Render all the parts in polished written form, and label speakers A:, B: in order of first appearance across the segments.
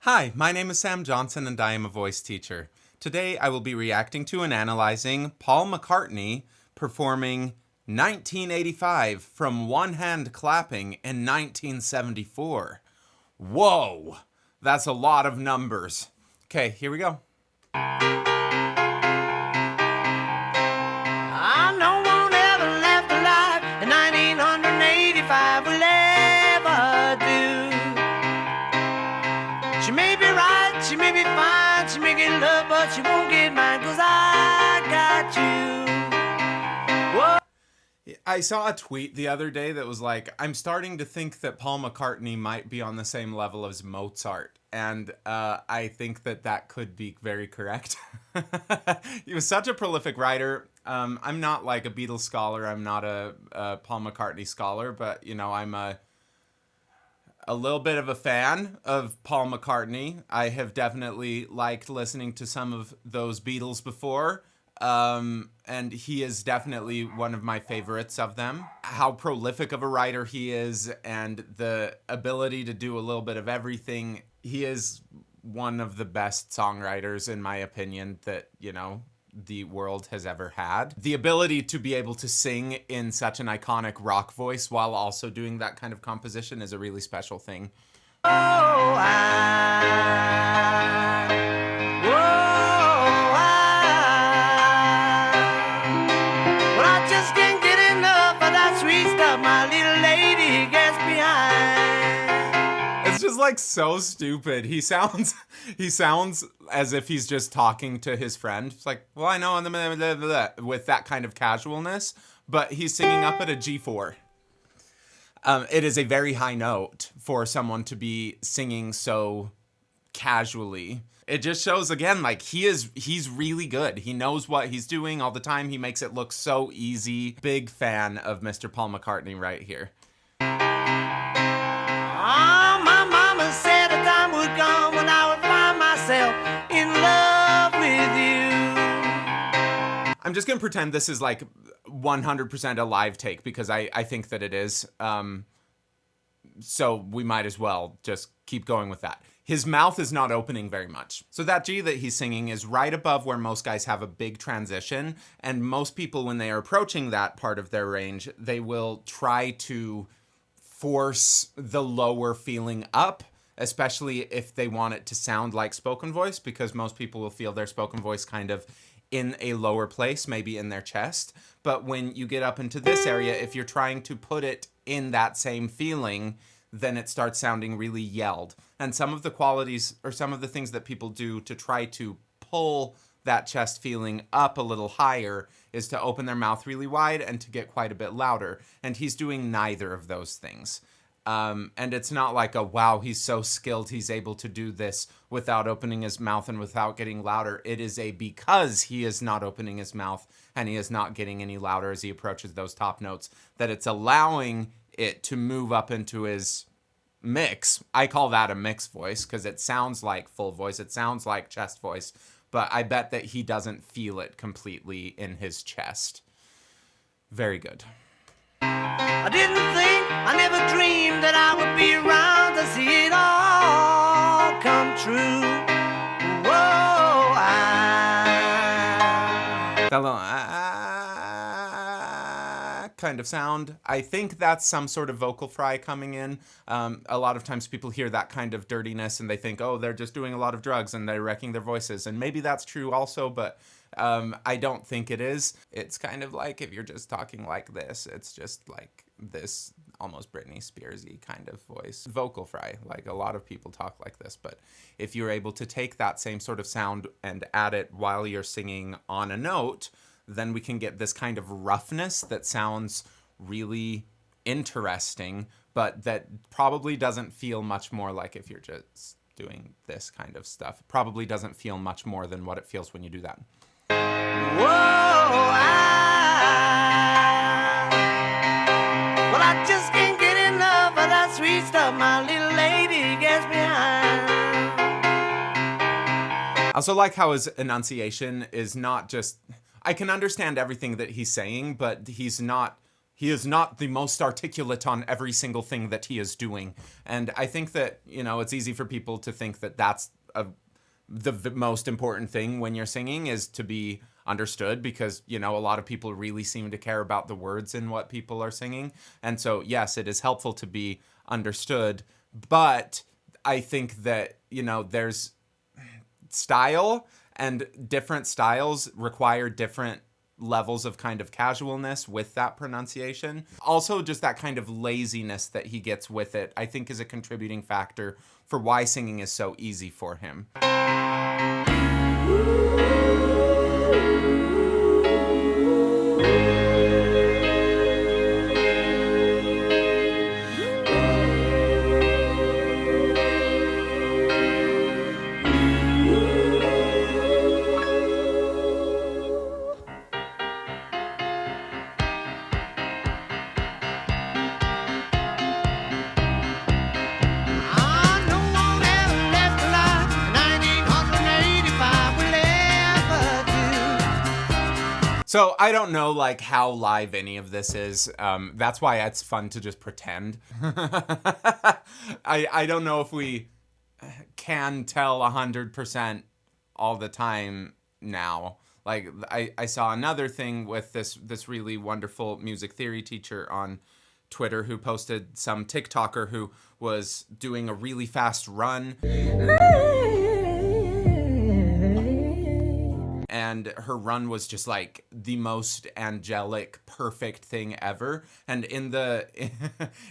A: Hi, my name is Sam Johnson and I am a voice teacher. Today I will be reacting to and analyzing Paul McCartney performing 1985 from One Hand Clapping in 1974. Whoa, that's a lot of numbers. Okay, here we go.
B: No one ever left alive in 1985 will ever do. She may be right, she may be fine, she may get love, but she won't get mine, 'cause I got you. Whoa.
A: I saw a tweet the other day that was like, I'm starting to think that Paul McCartney might be on the same level as Mozart. And I think that could be very correct. He was such a prolific writer. I'm not like a Beatles scholar. I'm not a Paul McCartney scholar, but, you know, I'm a little bit of a fan of Paul McCartney. I have definitely liked listening to some of those Beatles before. And he is definitely one of my favorites of them. How prolific of a writer he is and the ability to do a little bit of everything. He is one of the best songwriters, in my opinion, that, you know, the world has ever had. The ability to be able to sing in such an iconic rock voice while also doing that kind of composition is a really special thing.
B: Oh, I just can't get enough of that sweet stuff my little lady gets behind.
A: It's just like so stupid. He sounds as if he's just talking to his friend. It's like, well, I know, with that kind of casualness, but he's singing up at a G4. It is a very high note for someone to be singing so casually. It just shows again, like he's really good. He knows what he's doing all the time. He makes it look so easy. Big fan of Mr. Paul McCartney right here.
B: My mama said a time would come when I would find myself in love with you.
A: I'm just gonna pretend this is like 100% a live take because I think that it is. So we might as well just keep going with that. His mouth is not opening very much. So that G that he's singing is right above where most guys have a big transition. And most people, when they are approaching that part of their range, they will try to force the lower feeling up, especially if they want it to sound like spoken voice, because most people will feel their spoken voice kind of in a lower place, maybe in their chest. But when you get up into this area, if you're trying to put it in that same feeling, then it starts sounding really yelled. And some of the qualities or some of the things that people do to try to pull that chest feeling up a little higher is to open their mouth really wide and to get quite a bit louder. And he's doing neither of those things. And it's not like a, wow, he's so skilled, he's able to do this without opening his mouth and without getting louder. It is a because he is not opening his mouth and he is not getting any louder as he approaches those top notes, that it's allowing it to move up into his mix. I call that a mix voice because it sounds like full voice. It sounds like chest voice, but I bet that he doesn't feel it completely in his chest. Very good.
B: I didn't think, I never dreamed that I would be around to see it all come true. Whoa,
A: That little kind of sound. I think that's some sort of vocal fry coming in. A lot of times people hear that kind of dirtiness and they think, oh, they're just doing a lot of drugs and they're wrecking their voices. And maybe that's true also, but I don't think it is. It's kind of like if you're just talking like this, it's just like this almost Britney Spears-y kind of voice. Vocal fry, like a lot of people talk like this, but if you're able to take that same sort of sound and add it while you're singing on a note, then we can get this kind of roughness that sounds really interesting, but that probably doesn't feel much more like if you're just doing this kind of stuff. It probably doesn't feel much more than what it feels when you do that.
B: whoa, well, I just can't get enough of that sweet stuff my little lady gets behind.
A: I also like how his enunciation is not just, I can understand everything that he's saying, but he's he is not the most articulate on every single thing that he is doing. And I think that, it's easy for people to think that that's the most important thing when you're singing is to be understood, because, a lot of people really seem to care about the words in what people are singing. And so, yes, it is helpful to be understood, but I think that, there's style, and different styles require different levels of kind of casualness with that pronunciation. Also, just that kind of laziness that he gets with it, I think, is a contributing factor for why singing is so easy for him. So I don't know how live any of this is. That's why it's fun to just pretend. I don't know if we can tell 100% all the time now. I saw another thing with this really wonderful music theory teacher on Twitter who posted some TikToker who was doing a really fast run. And her run was just the most angelic, perfect thing ever. And in the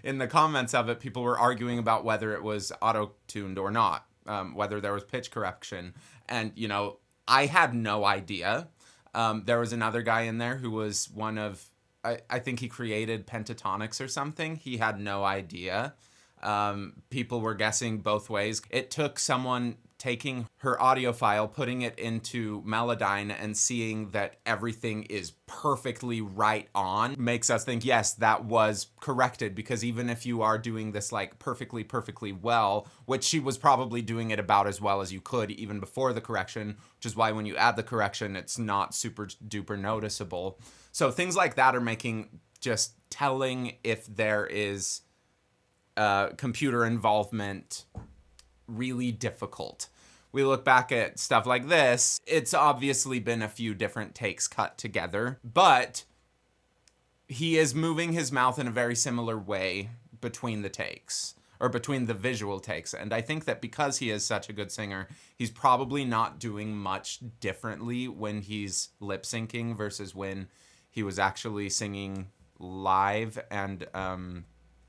A: in the comments of it, people were arguing about whether it was auto-tuned or not, whether there was pitch correction. And, I had no idea. There was another guy in there who was one of, I think he created pentatonics or something. He had no idea. People were guessing both ways. It took someone taking her audio file, putting it into Melodyne, and seeing that everything is perfectly right on makes us think, yes, that was corrected, because even if you are doing this perfectly well, which she was probably doing it about as well as you could even before the correction, which is why when you add the correction, it's not super duper noticeable. So things like that are making just telling if there is computer involvement really difficult. We look back at stuff like this, it's obviously been a few different takes cut together, but he is moving his mouth in a very similar way between the takes, or between the visual takes. And I think that because he is such a good singer, he's probably not doing much differently when he's lip syncing versus when he was actually singing live and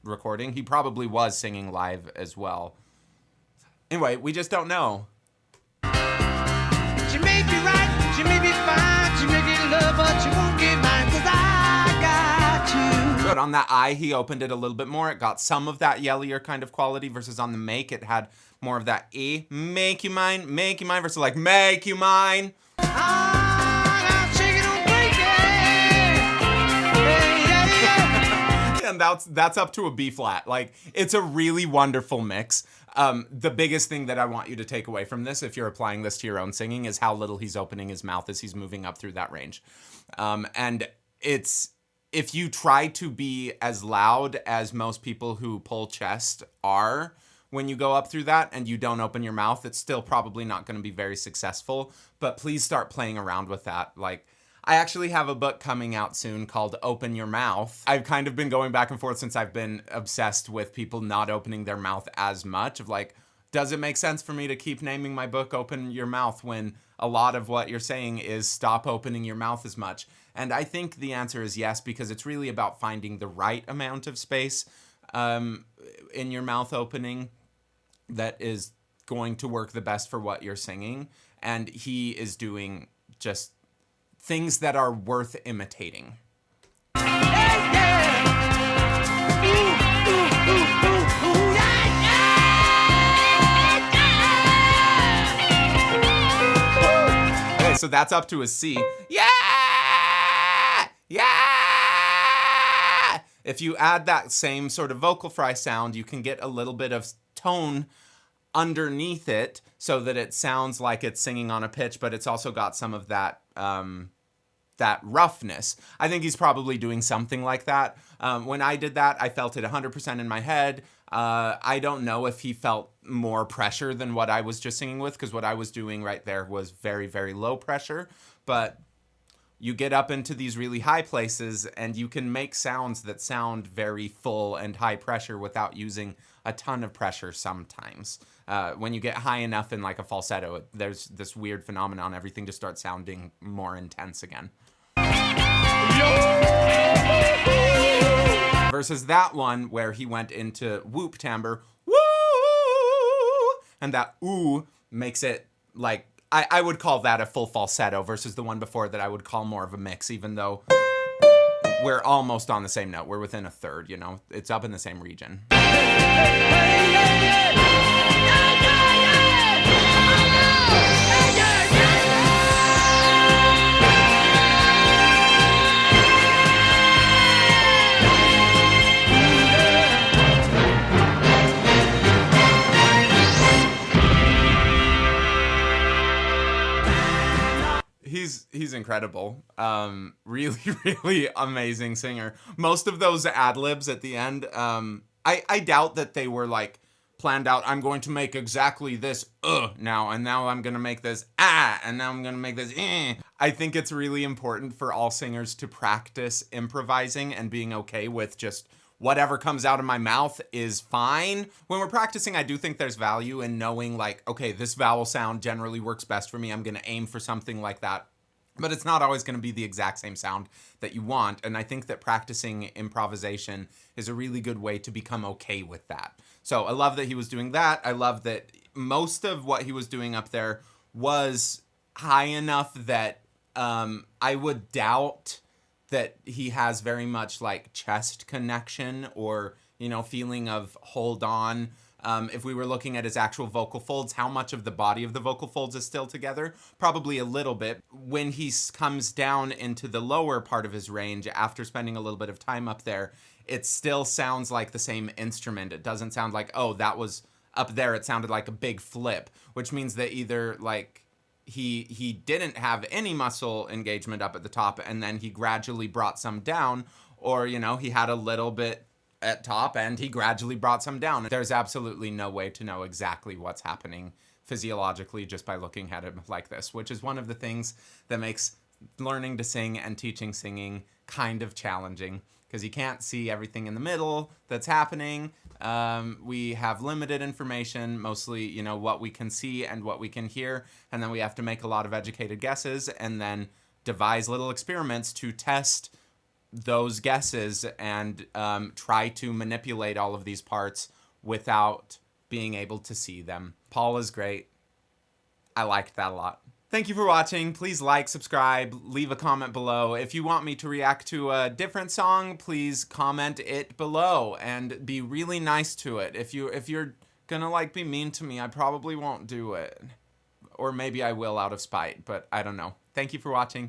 A: recording. He probably was singing live as well. Anyway, we just don't know.
B: She may be right, she may be fine, she may get love, but she won't get mine, 'cause I got you.
A: Good. On that I, he opened it a little bit more. It got some of that yellier kind of quality, versus on the make, it had more of that E. Make you mine, versus make you mine. And that's up to a B flat. It's a really wonderful mix. The biggest thing that I want you to take away from this, if you're applying this to your own singing, is how little he's opening his mouth as he's moving up through that range. And if you try to be as loud as most people who pull chest are when you go up through that and you don't open your mouth, it's still probably not going to be very successful. But please start playing around with that. I actually have a book coming out soon called Open Your Mouth. I've kind of been going back and forth since I've been obsessed with people not opening their mouth as much. Does it make sense for me to keep naming my book Open Your Mouth when a lot of what you're saying is stop opening your mouth as much? And I think the answer is yes, because it's really about finding the right amount of space in your mouth opening that is going to work the best for what you're singing. And he is doing just things that are worth imitating. Okay, so that's up to a C. Yeah! Yeah! If you add that same sort of vocal fry sound, you can get a little bit of tone underneath it so that it sounds like it's singing on a pitch, but it's also got some of that that roughness. I think he's probably doing something like that. When I did that, I felt it 100% in my head. I don't know if he felt more pressure than what I was just singing with, because what I was doing right there was very, very low pressure. But you get up into these really high places and you can make sounds that sound very full and high pressure without using a ton of pressure sometimes. When you get high enough in like a falsetto, there's this weird phenomenon. Everything just starts sounding more intense again. Versus that one where he went into whoop timbre, woo, and that ooh makes it like, I would call that a full falsetto versus the one before that I would call more of a mix, even though we're almost on the same note. We're within a third, you know, it's up in the same region. He's incredible. Really, really amazing singer. Most of those ad-libs at the end, I doubt that they were like planned out. I'm going to make exactly this now, and now I'm going to make this and now I'm going to make this I think it's really important for all singers to practice improvising and being okay with just whatever comes out of my mouth is fine. When we're practicing, I do think there's value in knowing like, okay, this vowel sound generally works best for me. I'm going to aim for something like that. But it's not always going to be the exact same sound that you want. And I think that practicing improvisation is a really good way to become okay with that. So I love that he was doing that. I love that most of what he was doing up there was high enough that I would doubt that he has very much like chest connection or, you know, feeling of hold on. If we were looking at his actual vocal folds, how much of the body of the vocal folds is still together? Probably a little bit. When he comes down into the lower part of his range, after spending a little bit of time up there, it still sounds like the same instrument. It doesn't sound like, oh, that was up there. It sounded like a big flip, which means that either like he didn't have any muscle engagement up at the top and then he gradually brought some down, or, you know, he had a little bit at top and he gradually brought some down. There's absolutely no way to know exactly what's happening physiologically just by looking at him like this, which is one of the things that makes learning to sing and teaching singing kind of challenging, because you can't see everything in the middle that's happening. We have limited information, mostly, you know, what we can see and what we can hear, and then we have to make a lot of educated guesses and then devise little experiments to test those guesses and try to manipulate all of these parts without being able to see them. Paul is great. I liked that a lot. Thank you for watching. Please like, subscribe, leave a comment below. If you want me to react to a different song, please comment it below and be really nice to it. If you're gonna like be mean to me, I probably won't do it. Or maybe I will out of spite, but I don't know. Thank you for watching.